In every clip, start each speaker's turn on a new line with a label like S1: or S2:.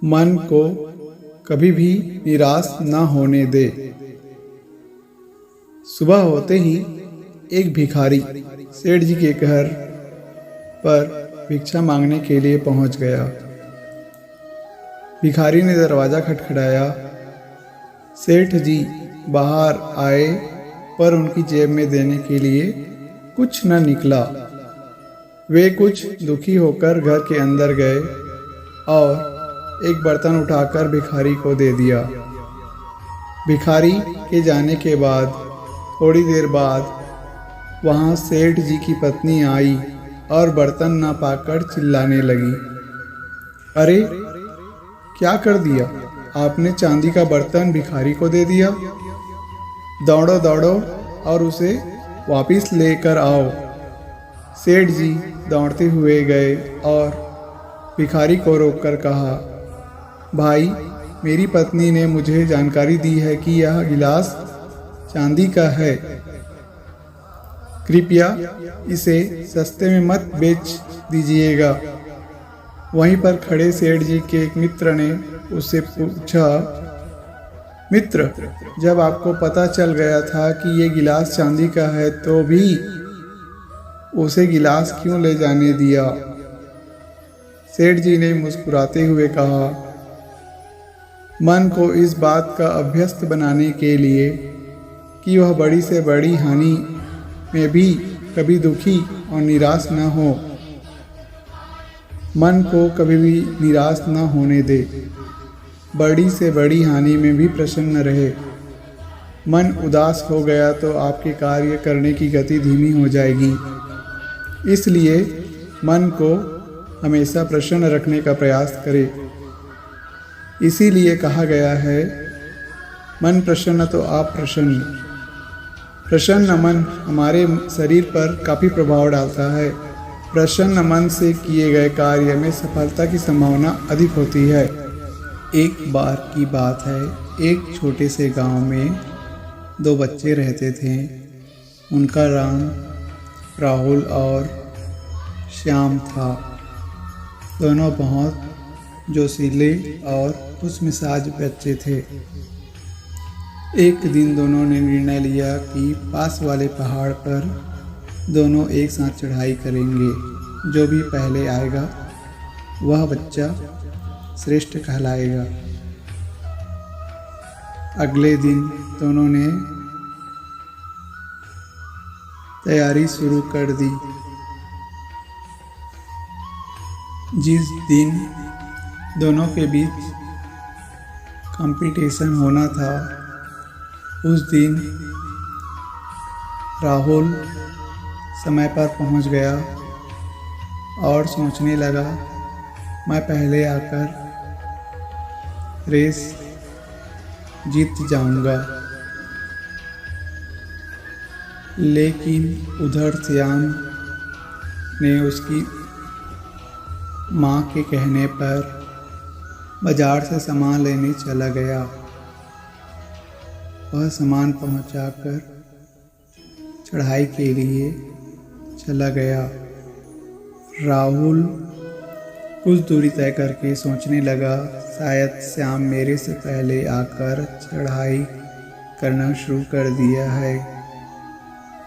S1: मन को कभी भी निराश न होने दे। सुबह होते ही एक भिखारी सेठ जी के घर पर भिक्षा मांगने के लिए पहुंच गया। भिखारी ने दरवाज़ा खटखटाया। सेठ जी बाहर आए पर उनकी जेब में देने के लिए कुछ न निकला। वे कुछ दुखी होकर घर के अंदर गए और एक बर्तन उठाकर भिखारी को दे दिया। भिखारी के जाने के बाद थोड़ी देर बाद वहाँ सेठ जी की पत्नी आई और बर्तन न पाकर चिल्लाने लगी, अरे क्या कर दिया आपने? चांदी का बर्तन भिखारी को दे दिया। दौड़ो दौड़ो और उसे वापस लेकर आओ। सेठ जी दौड़ते हुए गए और भिखारी को रोककर कहा, भाई मेरी पत्नी ने मुझे जानकारी दी है कि यह गिलास चांदी का है, कृपया इसे सस्ते में मत बेच दीजिएगा। वहीं पर खड़े सेठ जी के एक मित्र ने उससे पूछा, मित्र, जब आपको पता चल गया था कि ये गिलास चांदी का है तो भी उसे गिलास क्यों ले जाने दिया? सेठ जी ने मुस्कुराते हुए कहा, मन को इस बात का अभ्यस्त बनाने के लिए कि वह बड़ी से बड़ी हानि में भी कभी दुखी और निराश न हो। मन को कभी भी निराश न होने दे। बड़ी से बड़ी हानि में भी प्रसन्न रहे। मन उदास हो गया तो आपके कार्य करने की गति धीमी हो जाएगी। इसलिए मन को हमेशा प्रसन्न रखने का प्रयास करें। इसीलिए कहा गया है, मन प्रसन्न तो आप प्रसन्न। प्रसन्न मन हमारे शरीर पर काफ़ी प्रभाव डालता है। प्रसन्न मन से किए गए कार्य में सफलता की संभावना अधिक होती है। एक बार की बात है, एक छोटे से गांव में दो बच्चे रहते थे। उनका नाम राहुल और श्याम था। दोनों बहुत जोशीले और खुशमिजाज बच्चे थे। एक दिन दोनों ने निर्णय लिया कि पास वाले पहाड़ पर दोनों एक साथ चढ़ाई करेंगे। जो भी पहले आएगा वह बच्चा श्रेष्ठ कहलाएगा। अगले दिन दोनों ने तैयारी शुरू कर दी। जिस दिन दोनों के बीच कंपटीशन होना था, उस दिन राहुल समय पर पहुंच गया और सोचने लगा, मैं पहले आकर रेस जीत जाऊंगा। लेकिन उधर श्याम ने उसकी माँ के कहने पर बाजार से सामान लेने चला गया। वह सामान पहुंचाकर चढ़ाई के लिए चला गया। राहुल कुछ दूरी तय करके सोचने लगा, शायद श्याम मेरे से पहले आकर चढ़ाई करना शुरू कर दिया है।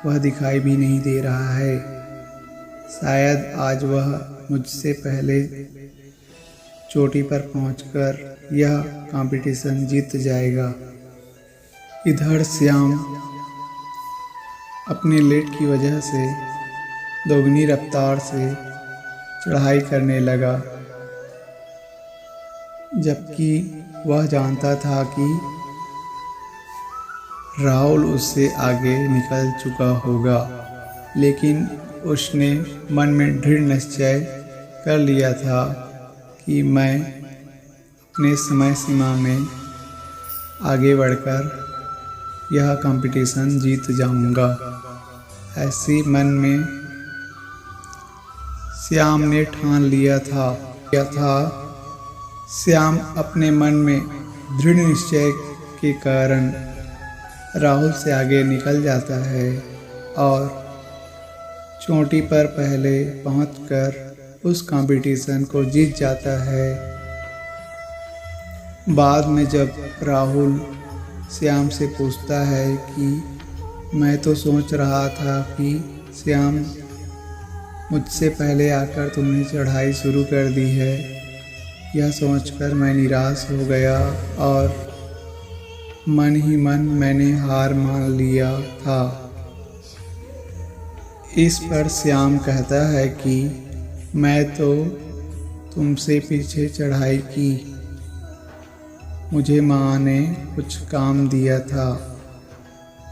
S1: वह दिखाई भी नहीं दे रहा है। शायद आज वह मुझसे पहले चोटी पर पहुंचकर यह कंपटीशन जीत जाएगा। इधर श्याम अपने लेट की वजह से दोगुनी रफ्तार से चढ़ाई करने लगा, जबकि वह जानता था कि राहुल उससे आगे निकल चुका होगा। लेकिन उसने मन में दृढ़ निश्चय कर लिया था कि मैं अपने समय सीमा में आगे बढ़कर यह कंपटीशन जीत जाऊंगा। ऐसी मन में श्याम ने ठान लिया था। श्याम अपने मन में दृढ़ निश्चय के कारण राहुल से आगे निकल जाता है और चोटी पर पहले पहुंचकर उस कंपटीशन को जीत जाता है। बाद में जब राहुल श्याम से पूछता है कि मैं तो सोच रहा था कि श्याम मुझसे पहले आकर तुमने चढ़ाई शुरू कर दी है, यह सोचकर मैं निराश हो गया और मन ही मन मैंने हार मान लिया था। इस पर श्याम कहता है कि मैं तो तुमसे पीछे चढ़ाई की, मुझे माँ ने कुछ काम दिया था,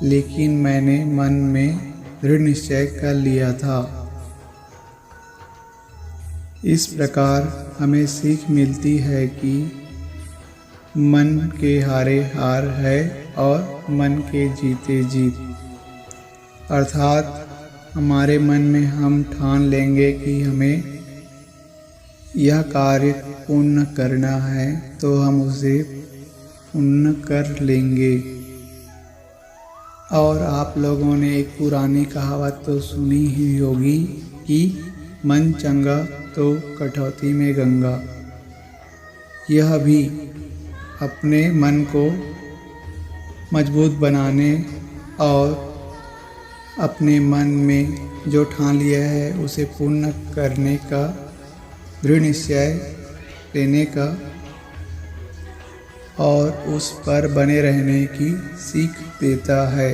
S1: लेकिन मैंने मन में दृढ़ निश्चय कर लिया था। इस प्रकार हमें सीख मिलती है कि मन के हारे हार है और मन के जीते जीत। अर्थात हमारे मन में हम ठान लेंगे कि हमें यह कार्य पूर्ण करना है तो हम उसे पूर्ण कर लेंगे। और आप लोगों ने एक पुरानी कहावत तो सुनी ही होगी कि मन चंगा तो कटौती में गंगा। यह भी अपने मन को मजबूत बनाने और अपने मन में जो ठान लिया है उसे पूर्ण करने का दृढ़ निश्चय लेने का और उस पर बने रहने की सीख देता है।